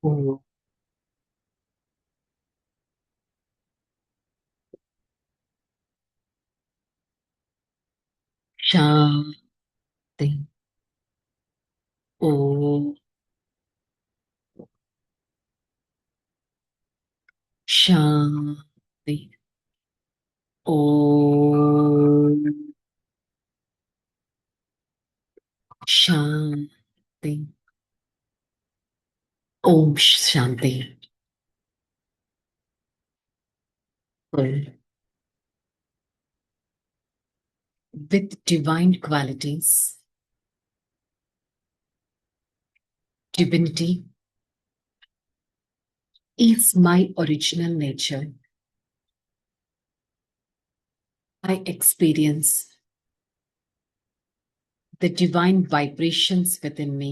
ఓం శాంతి. ఓం శాంతి. ఓం శాంతి. ఓం శాంతి. With divine qualities, divinity is my original nature. I experience the divine vibrations within me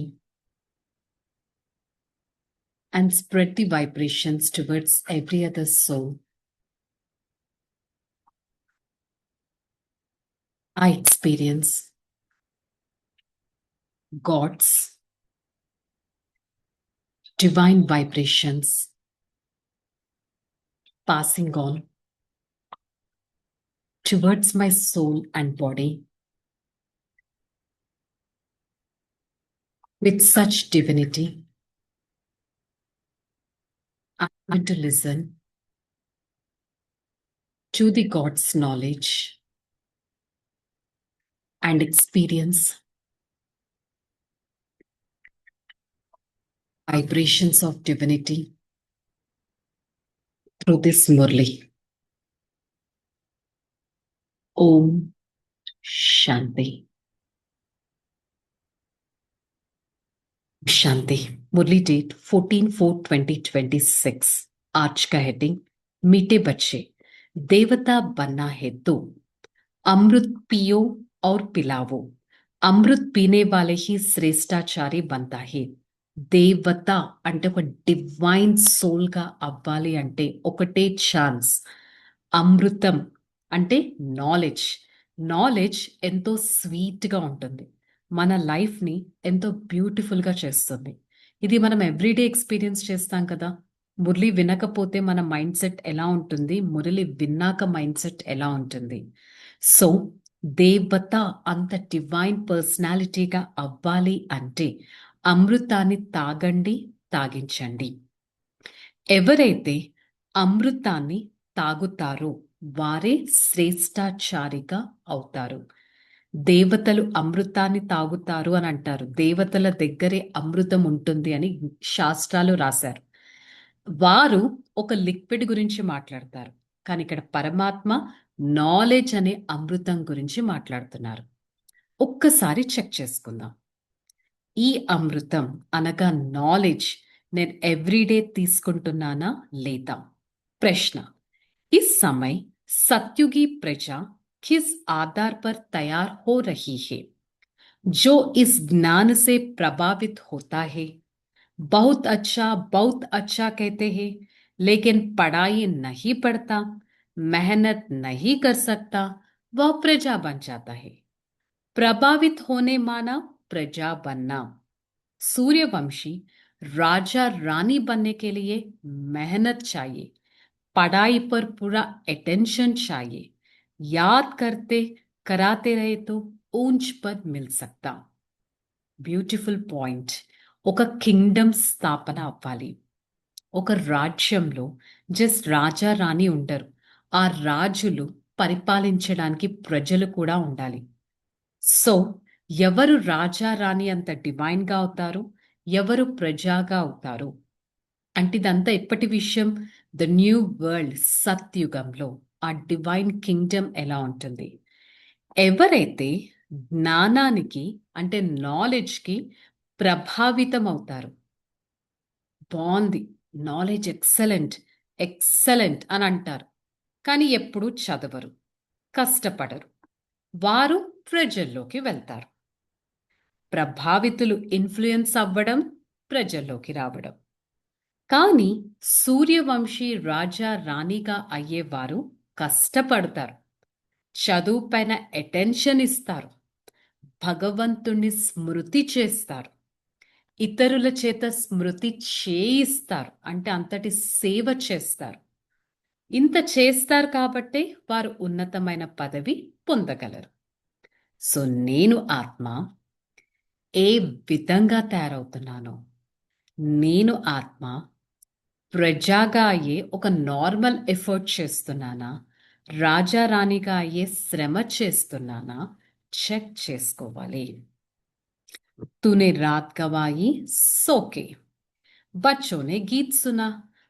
and spread the vibrations towards every other soul. I experience God's divine vibrations passing on towards my soul and body with such divinity. I'm going to listen to the God's knowledge and experience vibrations of divinity through this Murli. Om Shanti. शांति. Murli date 14/4/2026. आज का heading मीठे बच्चे, देवता बनना है तो अमृत पियो और पिलावो. అమృత్ పీనే వాలే హీ శ్రేష్టాచారి బంతా హే. దేవత అంటే ఒక డివైన్ సోల్ గా అవ్వాలి అంటే ఒకటే ఛాన్స్. అమృతం అంటే నాలెడ్జ్. నాలెడ్జ్ ఎంతో స్వీట్ గా ఉంటుంది, మన లైఫ్ ని ఎంతో బ్యూటిఫుల్ గా చేస్తుంది. ఇది మనం ఎవ్రీడే ఎక్స్పీరియన్స్ చేస్తాం కదా. మురళి వినకపోతే మన మైండ్ సెట్ ఎలా ఉంటుంది, మురళి విన్నాక మైండ్ సెట్ ఎలా ఉంటుంది. సో దేవత అంత డివైన్ పర్సనాలిటీగా అవ్వాలి అంటే అమృతాన్ని తాగండి, తాగించండి. ఎవరైతే అమృతాన్ని తాగుతారో వారే శ్రేష్టాచారిగా అవుతారు. దేవతలు అమృతాన్ని తాగుతారు అని అంటారు. దేవతల దగ్గరే అమృతం ఉంటుంది అని శాస్త్రాలు రాశారు. వారు ఒక లిక్విడ్ గురించి మాట్లాడతారు, కానీ ఇక్కడ పరమాత్మ నాలెడ్జ్ అనే అమృతం గురించి మాట్లాడుతున్నారు. ఒక్కసారి చెక్ చేసుకుందాం. ఈ అమృతం అనగా నాలెడ్జ్ నేను ఎవ్రీడే తీసుకుంటున్నానా లేదా? ప్రశ్న. इस समय सत्युगी प्रजा किस आधार पर तैयार हो रही है? जो इस ज्ञान से प्रभावित होता है, बहुत अच्छा कहते हैं, लेकिन पढ़ाई नहीं पढ़ता, मेहनत नहीं कर सकता, वह प्रजा बन जाता है. प्रभावित होने माना प्रजा बनना. सूर्यवंशी राजा रानी बनने के लिए मेहनत चाहिए, पढ़ाई पर पूरा अटेंशन चाहिए, याद करते कराते रहे तो ऊंच पद मिल सकता. Beautiful point. ఒక కింగ్డమ్ స్థాపన అవ్వాలి. ఒక రాజ్యంలో జస్ట్ రాజా రాణి ఉండరు. ఆ రాజులు పరిపాలించడానికి ప్రజలు కూడా ఉండాలి. సో ఎవరు రాజా రాణి అంత డివైన్ గా అవుతారు, ఎవరు ప్రజాగా అవుతారు అంటే ఇదంతా ఎప్పటి విషయం? ద న్యూ వరల్డ్ సత్యుగంలో ఆ డివైన్ కింగ్డమ్ ఎలా ఉంటుంది? ఎవరైతే జ్ఞానానికి అంటే నాలెడ్జ్కి ప్రభావితం అవుతారు. బాగుంది, నాలెడ్జ్ ఎక్సలెంట్ ఎక్సలెంట్ అని అంటారు, కానీ ఎప్పుడూ చదవరు, కష్టపడరు. వారు ప్రజల్లోకి వెళ్తారు. ప్రభావితులు ఇన్ఫ్లుయెన్స్ అవ్వడం, ప్రజల్లోకి రావడం. కానీ సూర్యవంశీ రాజా రాణిగా అయ్యేవారు కష్టపడతారు, చదువు పైన అటెన్షన్ ఇస్తారు, భగవంతుణ్ణి స్మృతి చేస్తారు, ఇతరుల చేత స్మృతి చేయిస్తారు. అంటే అంతటి సేవ చేస్తారు. ఇంత చేస్తారు కాబట్టే వారు ఉన్నతమైన పదవి పొందగలరు. సో నేను ఆత్మ ఏ విధంగా తయారవుతున్నానో, నేను ఆత్మ ప్రజాగా అయ్యే ఒక నార్మల్ ఎఫర్ట్ చేస్తున్నానా, రాజా రాణిగా అయ్యే శ్రమ చేస్తున్నానా చెక్ చేసుకోవాలి. तूने रात गवाई सो के बच्चों ने गीत सुना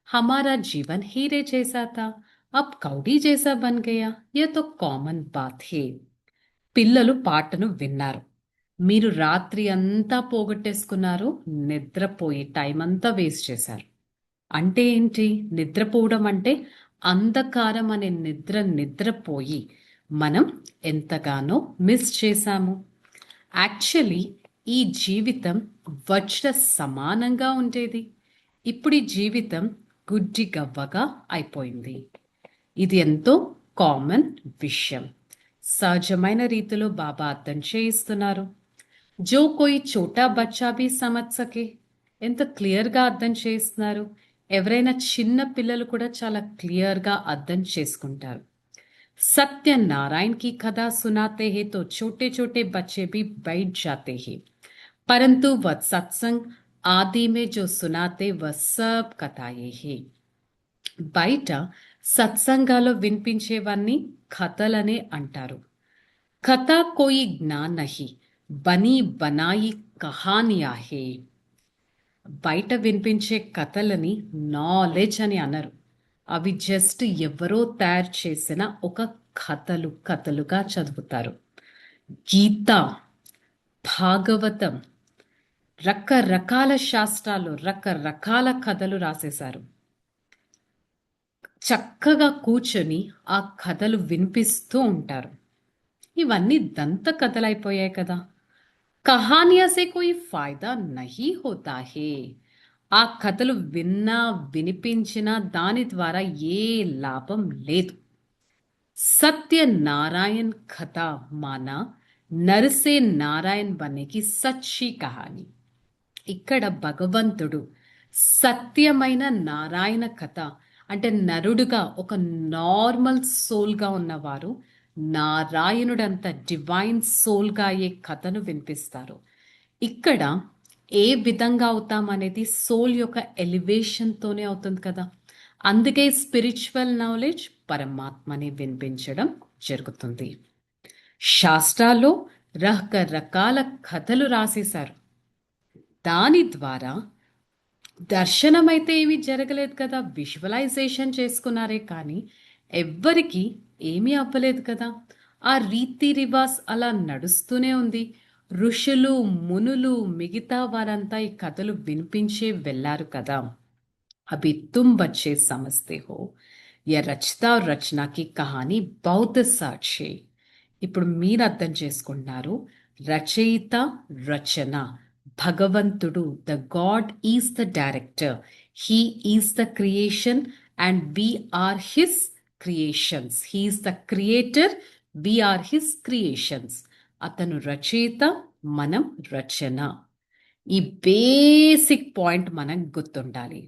हमारा जीवन हीरे जैसा था अब कौड़ी जैसा बन गया यह तो కామన్ బాత్ హే. పిల్లలు పాటను విన్నారు. మీరు రాత్రి అంతా పోగొట్టేసుకున్నారు, నిద్రపోయి టైం అంతా వేస్ట్ చేశారు. అంటే ఏంటి? నిద్రపోవడం అంటే అంధకారం అనే నిద్రపోయి మనం ఎంతగానో మిస్ చేశాము. యాక్చువల్లీ ఈ జీవితం వజ్ర సమానంగా ఉండేది. ఇప్పుడు ఈ జీవితం గుడ్డి గవ్వగా అయిపోయింది. ఇది ఎంతో కామన్ విషయం. సహజమైన రీతిలో బాబా అర్థం చేయిస్తున్నారు. జో కోయి చోటా బచ్చా భీ సమజ్ సకే. ఎంత క్లియర్గా అర్థం చేస్తున్నారు. ఎవరైనా చిన్న పిల్లలు కూడా చాలా క్లియర్గా అర్థం చేసుకుంటారు. सत्यनारायण की कथा सुनाते हैं तो छोटे छोटे बच्चे भी बैठ जाते हैं, परंतु वह सत्संग आदि में जो सुनाते वह सब कथाएं हैं. బయట సత్సంగాలో వినిపించేవన్నీ కథలనే అంటారు. కథ కోయి జ్ఞాన్ నహి బనీ బనాయి కహానియా హే. బయట వినిపించే కథలని నాలెడ్జ్ అని అనరు. అవి జస్ట్ ఎవరో తయారు చేసిన ఒక కథలుగా చదువుతారు. గీత, భాగవతం, రకరకాల శాస్త్రాలు, రకరకాల కథలు రాసేశారు. చక్కగా కూర్చొని ఆ కథలు వినిపిస్తూ ఉంటారు. ఇవన్నీ దంత కథలైపోయాయి కదా. కహానియా సే కోయి ఫాయిదా నహీ హోతా హే. ఆ కథలు విన్నా వినిపించినా దాని ద్వారా ఏ లాభం లేదు. సత్యనారాయణ కథ మానా నరసే నారాయణ బనేకి సచ్చి కహాని. ఇక్కడ భగవంతుడు సత్యమైన నారాయణ కథ అంటే నరుడుగా ఒక నార్మల్ సోల్గా ఉన్నవారు నారాయణుడంత డివైన్ సోల్గా అయ్యే కథను వినిపిస్తారు. ఇక్కడ ఏ విధంగా అవుతాం అనేది సోల్ యొక్క ఎలివేషన్తోనే అవుతుంది కదా. అందుకే స్పిరిచువల్ నాలెడ్జ్ పరమాత్మని వినిపించడం జరుగుతుంది. శాస్త్రాల్లో రకరకాల కథలు రాసేశారు. దాని ద్వారా దర్శనం అయితే ఏమీ జరగలేదు కదా. విజువలైజేషన్ చేసుకున్నారే కానీ ఎవ్వరికి ఏమీ అవ్వలేదు కదా. ఆ రీతి రివాజ్ అలా నడుస్తూనే ఉంది. ఋషులు, మునులు, మిగతా వారంతా ఈ కథలు వినిపించే వెళ్ళారు కదా. అభి తుమ్ బచ్చే సమజ్తే హో యా రచతా రచనా కి కహానీ బౌద్ధ సాక్షి. ఇప్పుడు మీరు అర్థం చేసుకుంటున్నారు. రచయిత, రచన, భగవంతుడు, the God is the director, he is the creation and we are his creations. He is the creator, we are his creations. అతను రచయిత, మనం రచన. ఈ బేసిక్ పాయింట్ మనం గుర్తుండాలి.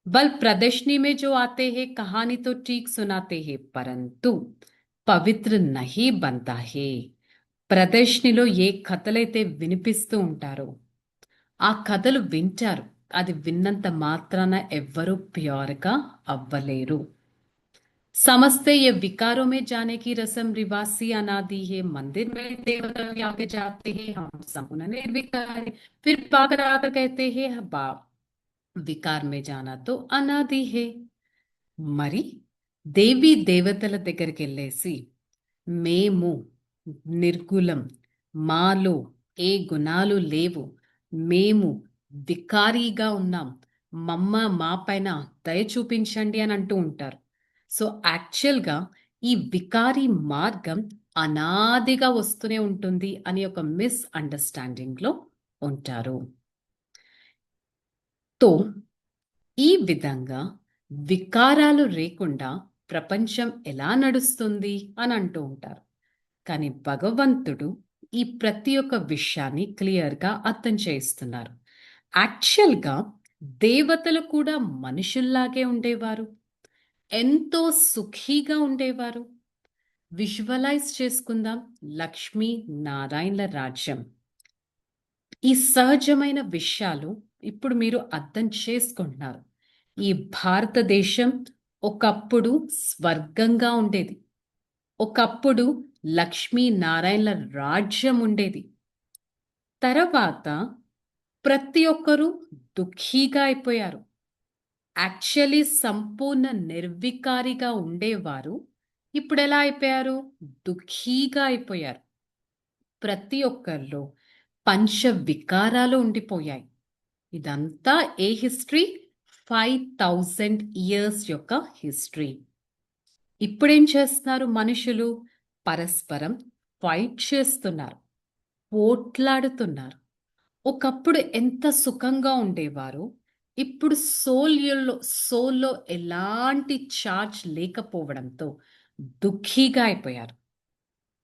बल प्रदर्शनी में जो आते हैं कहानी तो ठीक सुनाते हैं परंतु పవిత్ర నహీ బంతా హే. ప్రదర్శనలో ఏ కథలైతే వినిపిస్తూ ఉంటారో ఆ కథలు వింటారు. అది విన్నంత మాత్రాన ఎవ్వరూ ప్యూర్గా అవ్వలేరు. समझते ये विकारों में जाने की रस्म रिवासी अनादि है. मंदिर में देवता आगे जाते हैं, हम संपूर्ण निर्विकार है. फिर पाकर आकर कहते हैं बाप వికార్ మే జానా తో అనాది హే. మరి దేవీ దేవతల దగ్గరికి వెళ్ళేసి మేము నిర్గులం, మాలో ఏ గుణాలు లేవు, మేము వికారీగా ఉన్నాం, మా పైన దయ చూపించండి అని అంటూ ఉంటారు. సో యాక్చువల్గా ఈ వికారీ మార్గం అనాదిగా వస్తూనే ఉంటుంది అని ఒక మిస్అండర్స్టాండింగ్లో ఉంటారు. తో ఈ విధంగా వికారాలు లేకుండా ప్రపంచం ఎలా నడుస్తుంది అని అంటూ ఉంటారు. కానీ భగవంతుడు ఈ ప్రతి ఒక్క విషయాన్ని క్లియర్గా అర్థం చేయిస్తున్నారు. యాక్చువల్గా దేవతలు కూడా మనుషుల్లాగే ఉండేవారు, ఎంతో సుఖీగా ఉండేవారు. విజువలైజ్ చేసుకుందాం లక్ష్మీ నారాయణల రాజ్యం. ఈ సహజమైన విషయాలు ఇప్పుడు మీరు అర్థం చేసుకుంటున్నారు. ఈ భారతదేశం ఒకప్పుడు స్వర్గంగా ఉండేది. ఒకప్పుడు లక్ష్మీ నారాయణల రాజ్యం ఉండేది. తర్వాత ప్రతి ఒక్కరూ దుఃఖీగా అయిపోయారు. యాక్చువల్లీ సంపూర్ణ నిర్వికారిగా ఉండేవారు ఇప్పుడు ఎలా అయిపోయారు? దుఃఖీగా అయిపోయారు. ప్రతి ఒక్కరిలో పంచ వికారాలు ఉండిపోయాయి. ఇదంతా ఏ హిస్టరీ? 5000 ఇయర్స్ యొక్క హిస్టరీ. ఇప్పుడేం చేస్తున్నారు మనుషులు? పరస్పరం ఫైట్ చేస్తున్నారు, పోట్లాడుతున్నారు. ఒకప్పుడు ఎంత సుఖంగా ఉండేవారు, ఇప్పుడు సోల్లో ఎలాంటి చార్జ్ లేకపోవడంతో దుఃఖీగా అయిపోయారు.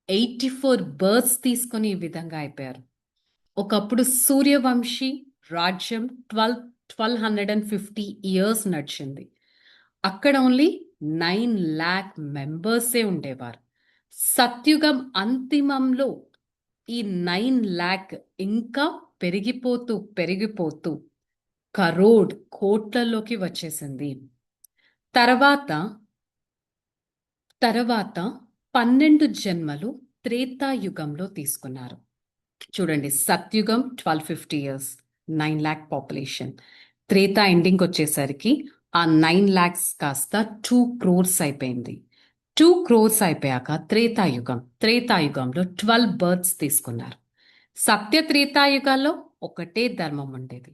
84 బర్త్స్ తీసుకొని ఈ విధంగా అయిపోయారు. ఒకప్పుడు సూర్యవంశీ రాజ్యం 1250 ఇయర్స్ నడిచింది. అక్కడ ఓన్లీ 9 lakh మెంబర్సే ఉండేవారు. సత్యుగం అంతిమంలో ఈ 9 lakh ఇంకా పెరిగిపోతూ పెరిగిపోతూ కోట్లలోకి వచ్చేసింది. తర్వాత 12 జన్మలు త్రేతాయుగంలో తీసుకున్నారు. చూడండి, సత్యుగం 1250 years, 9 lakh population. Treta ending వచ్చేసరికి ఆ 9 lakhs కాస్త 2 crores అయిపోయింది. 2 crores అయిపోయాక త్రేతాయుగంలో 12 బర్త్స్ తీసుకున్నారు. సత్య త్రేతాయుగాల్లో ఒకటే ధర్మం ఉండేది.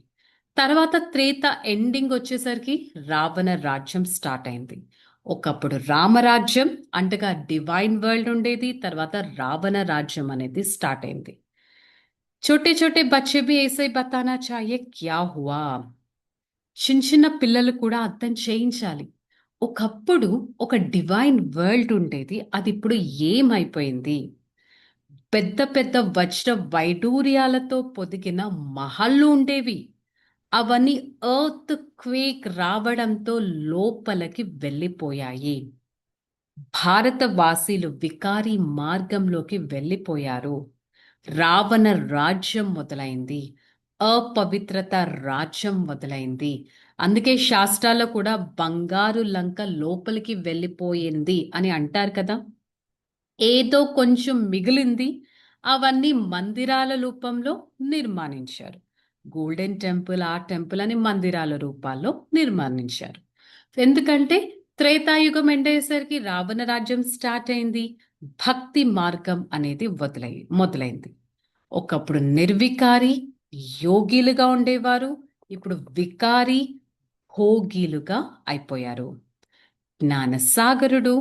తర్వాత త్రేత ఎండింగ్ వచ్చేసరికి రావణ రాజ్యం స్టార్ట్ అయింది. ఒకప్పుడు రామరాజ్యం అంటగా డివైన్ వరల్డ్ ఉండేది. తర్వాత రావణ రాజ్యం అనేది స్టార్ట్ అయింది. छोटे छोटे बच्चे भी ऐसे ही बताना चाहिए क्या हुआ. చిన్న పిల్లలు కూడా అర్థం చేయించాలి. ఒకప్పుడు ఒక డివైన్ వరల్డ్ ఉండేది, అది ఇప్పుడు ఏమైపోయింది? పెద్ద పెద్ద వజ్ర వైడూర్యాలతో పొదిగిన మహల్లు ఉండేవి. అవన్నీ ఎర్త్ క్వేక్ రావడంతో లోపలికి వెళ్ళిపోయాయి. భారతవాసీలు వికారీ మార్గంలోకి వెళ్ళిపోయారు. రావణ రాజ్యం మొదలైంది. అపవిత్రత రాజ్యం మొదలైంది. అందుకే శాస్త్రాల్లో కూడా బంగారు లంక లోపలికి వెళ్ళిపోయింది అని అంటారు కదా. ఏదో కొంచెం మిగిలింది, అవన్నీ మందిరాల రూపంలో నిర్మాణించారు. గోల్డెన్ టెంపుల్, ఆ టెంపుల్ అని మందిరాల రూపాల్లో నిర్మాణించారు. ఎందుకంటే త్రేతాయుగం ఎండేసరికి రావణ రాజ్యం స్టార్ట్ అయింది. భక్తి మార్గం అనేది మొదలైంది. ఒకప్పుడు నిర్వికారి యోగిలుగా ఉండేవారు, ఇప్పుడు వికారి భోగిలుగా అయిపోయారు. జ్ఞానసాగరుడు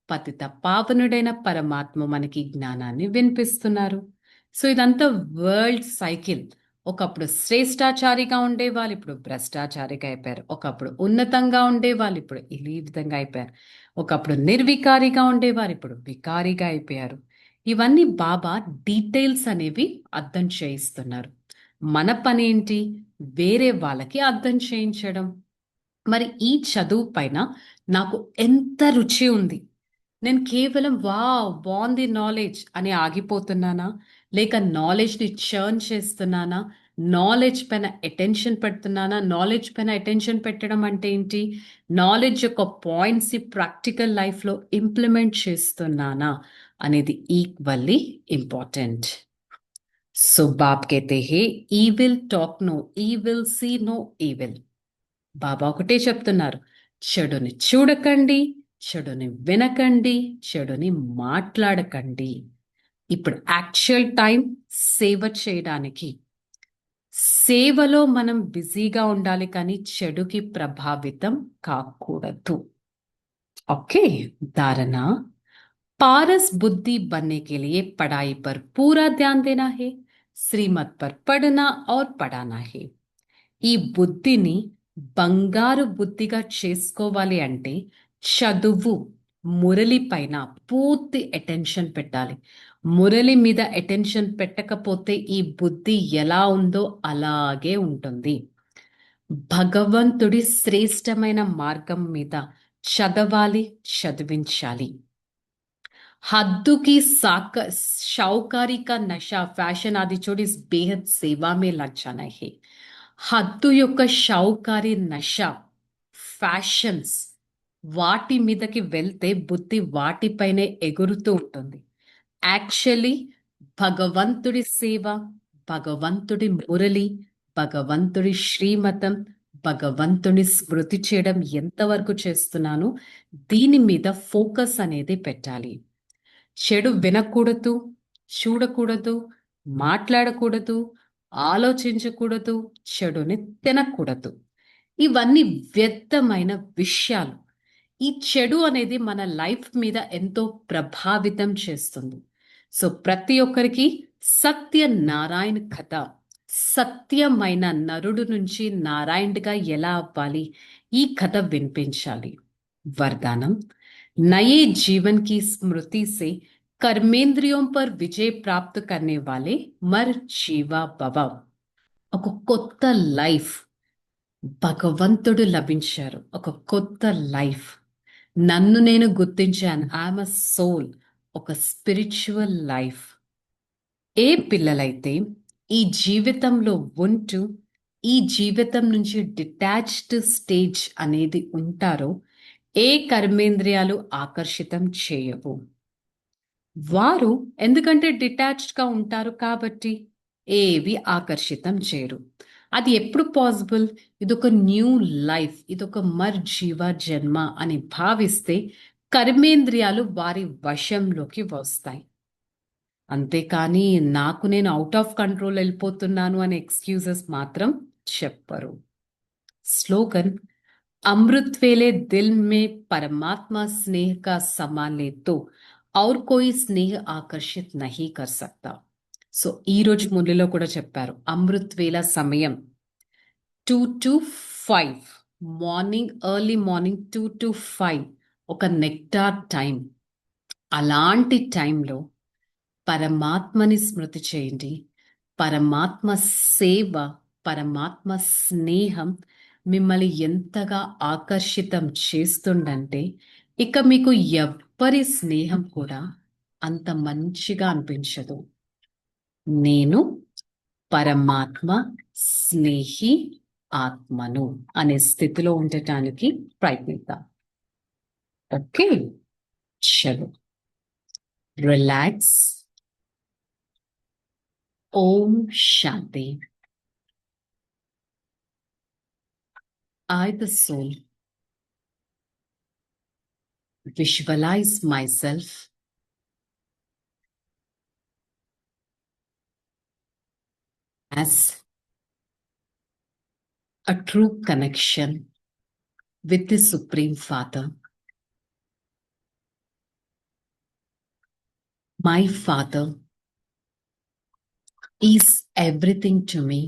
పతిత పావనుడైన పరమాత్మ మనకి జ్ఞానాన్ని వినిపిస్తున్నారు. సో ఇదంతా వరల్డ్ సైకిల్. ఒకప్పుడు శ్రేష్టాచారిగా ఉండేవాళ్ళు ఇప్పుడు భ్రష్టాచారిగా అయిపోయారు. ఒకప్పుడు ఉన్నతంగా ఉండేవాళ్ళు ఇప్పుడు ఈ విధంగా అయిపోయారు. ఒకప్పుడు నిర్వికారిగా ఉండేవారు ఇప్పుడు వికారిగా అయిపోయారు. ఇవన్నీ బాబా డీటెయిల్స్ అనేవి అర్థం చేయిస్తున్నారు. మన పని ఏంటి? వేరే వాళ్ళకి అర్థం చేయించడం. మరి ఈ చదువు పైన నాకు ఎంత రుచి ఉంది. నేను కేవలం బాగుంది నాలెడ్జ్ అని ఆగిపోతున్నానా, లేక నాలెడ్జ్ని చర్న్ చేస్తున్నానా, నాలెడ్జ్ పైన అటెన్షన్ పెడుతున్నానా? నాలెడ్జ్ పైన అటెన్షన్ పెట్టడం అంటే ఏంటి? నాలెడ్జ్ యొక్క పాయింట్స్ ప్రాక్టికల్ లైఫ్లో ఇంప్లిమెంట్ చేస్తున్నానా అనేది ఈక్వల్లీ ఇంపార్టెంట్. సో బాబ్ कहते हैं evil talk no evil, see no evil. బాబా ఒకటే చెప్తున్నారు, చెడుని చూడకండి, చెడుని వినకండి, చెడుని మాట్లాడకండి. ఇప్పుడు యాక్చువల్ టైం సేవ చేయడానికి. సేవలో మనం బిజీగా ఉండాలి, కానీ చెడుకి ప్రభావితం కాకూడదు. ओके, धारणा। पारस बुद्धि बनने के लिए पढ़ाई पर पूरा ध्यान देना है, श्रीमत पर पढ़ना और पढ़ाना है. ఈ బుద్ధిని బంగారు బుద్ధిగా చేసుకోవాలి అంటే చదువు మురళి పైన పూర్తి అటెన్షన్ పెట్టాలి. మురళి మీద అటెన్షన్ పెట్టకపోతే ఈ బుద్ధి ఎలా ఉందో అలాగే ఉంటుంది. భగవంతుడి శ్రేష్టమైన మార్గం మీద చదవాలి, చదివించాలి. हद्दू की शाहूकारी का नशा ఫ్యాషన్ आदि छोड़ इस बेहद सेवा में लग जाना है. హద్దు యొక్క షావుకారి నష, ఫ్యాషన్స్, వాటి మీదకి వెళ్తే బుద్ధి వాటిపైనే ఎగురుతూ ఉంటుంది. యాక్చువల్లీ భగవంతుడి సేవ, భగవంతుడి మురళి, భగవంతుడి శ్రీమతం, భగవంతుని స్మృతి చేయడం ఎంతవరకు చేస్తున్నాను, దీని మీద ఫోకస్ అనేది పెట్టాలి. చెడు వినకూడదు, చూడకూడదు, మాట్లాడకూడదు, ఆలోచించకూడదు, చెడుని తినకూడదు. ఇవన్నీ వ్యర్థమైన విషయాలు. ఈ చెడు అనేది మన లైఫ్ మీద ఎంతో ప్రభావితం చేస్తుంది. సో ప్రతి ఒక్కరికి సత్యనారాయణ కథ, సత్యమైన నరుడు నుంచి నారాయణుడిగా ఎలా అవ్వాలి, ఈ కథ వినిపించాలి. వరదానం: नए जीवन की स्मृति से कर्मेंद्रियों पर विजय प्राप्त करने वाले मर जीवा भव. ఒక కొత్త లైఫ్ భగవంతుడు లభించారు. ఒక కొత్త లైఫ్ నన్ను నేను గుర్తించాను. I am a soul. ఒక స్పిరిచువల్ లైఫ్. ఏ పిల్లలైతే ఈ జీవితంలో ఉంటూ ఈ జీవితం నుంచి డిటాచ్డ్ స్టేజ్ అనేది ఉంటారో ఏ కర్మేంద్రియాలు ఆకర్షితం చేయవు. వారు ఎందుకంటే డిటాచ్డ్గా ఉంటారు కాబట్టి ఏవి ఆకర్షితం చేయరు. అది ఎప్పుడు పాసిబుల్? ఇదొక న్యూ లైఫ్, ఇదొక మర్జీవ జన్మ అని భావిస్తే కర్మేంద్రియాలు వారి వశంలోకి వస్తాయి. అంతేకాని నాకు నేను అవుట్ ఆఫ్ కంట్రోల్ వెళ్ళిపోతున్నాను అనే ఎక్స్క్యూజెస్ మాత్రం చెప్పరు. స్లోగన్: अमृत वेले दिल में परमात्मा स्नेह का समा ले तो और कोई स्नेह आकर्षित नहीं कर सकता. సో ఈ రోజు మురళిలో కూడా చెప్పారు, అమృత్ వేళ సమయం 2 to 5, morning, early morning 2 to 5 ఒక నెక్టార్ టైం. అలాంటి టైంలో పరమాత్మని స్మృతి చేయండి. పరమాత్మ సేవ, పరమాత్మ స్నేహం మిమ్మల్ని ఎంతగా ఆకర్షితం చేస్తుందంటే ఇక మీకు ఎవ్వరి స్నేహం కూడా అంత మంచిగా అనిపించదు. నేను పరమాత్మ స్నేహి ఆత్మను అనే స్థితిలో ఉండటానికి ప్రయత్నిద్దాం. ఓకే, చలో రిలాక్స్. ఓం శాంతి. I, the soul, visualize myself as a true connection with the Supreme Father. My Father is everything to me.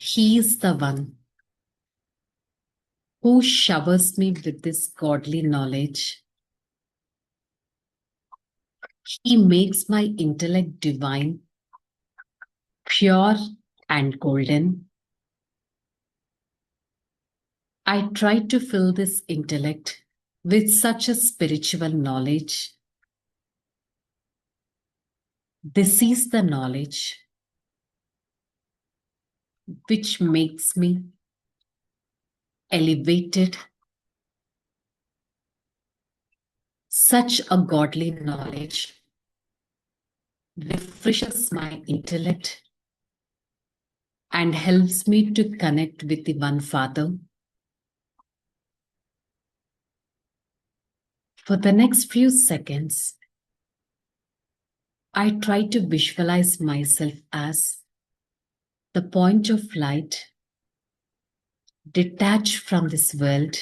He is the one who showers me with this godly knowledge. He makes my intellect divine, pure and golden. I try to fill this intellect with such a spiritual knowledge. This is the knowledge which makes me elevated. Such a godly knowledge refreshes my intellect and helps me to connect with the One Father. For the next few seconds, I try to visualize myself as the point of light, detached from this world,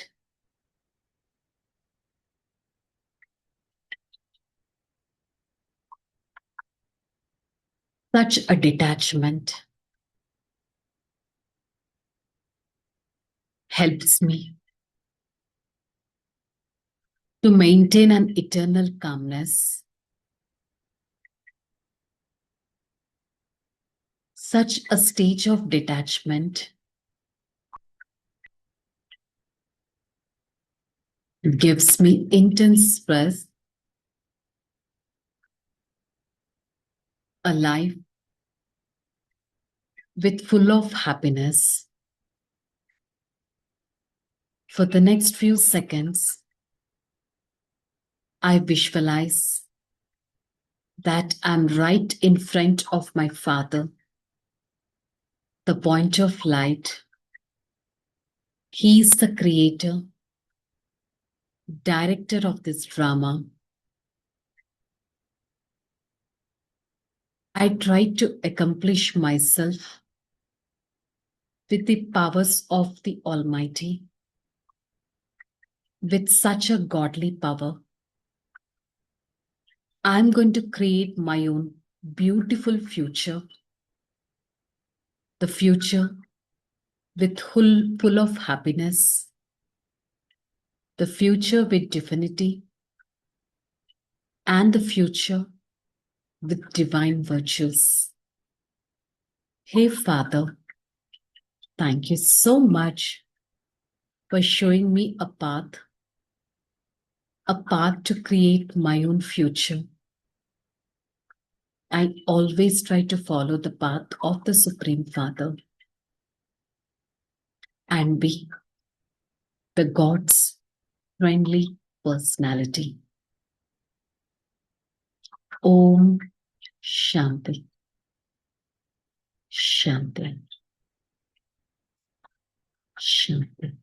such a detachment helps me to maintain an eternal calmness, such a stage of detachment gives me intense stress, a life with full of happiness. For the next few seconds, I visualize that I'm right in front of my Father, the point of light. He is the creator, director of this drama. I try to accomplish myself with the powers of the Almighty, with such a godly power. I'm going to create my own beautiful future, the future with full of happiness, the future with divinity, and the future with divine virtues. Hey, Father, thank you so much for showing me a path to create my own future. I always try to follow the path of the Supreme Father and be the God's friendly personality. Om Shanti. Shanti. Shanti.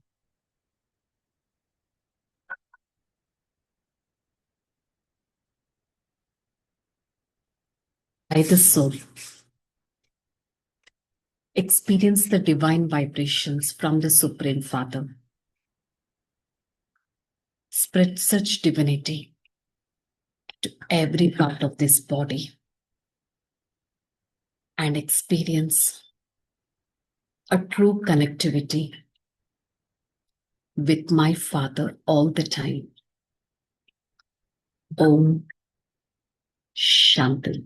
By the soul, experience the divine vibrations from the Supreme Father. Spread such divinity to every part of this body and experience a true connectivity with my Father all the time. Om Shanti.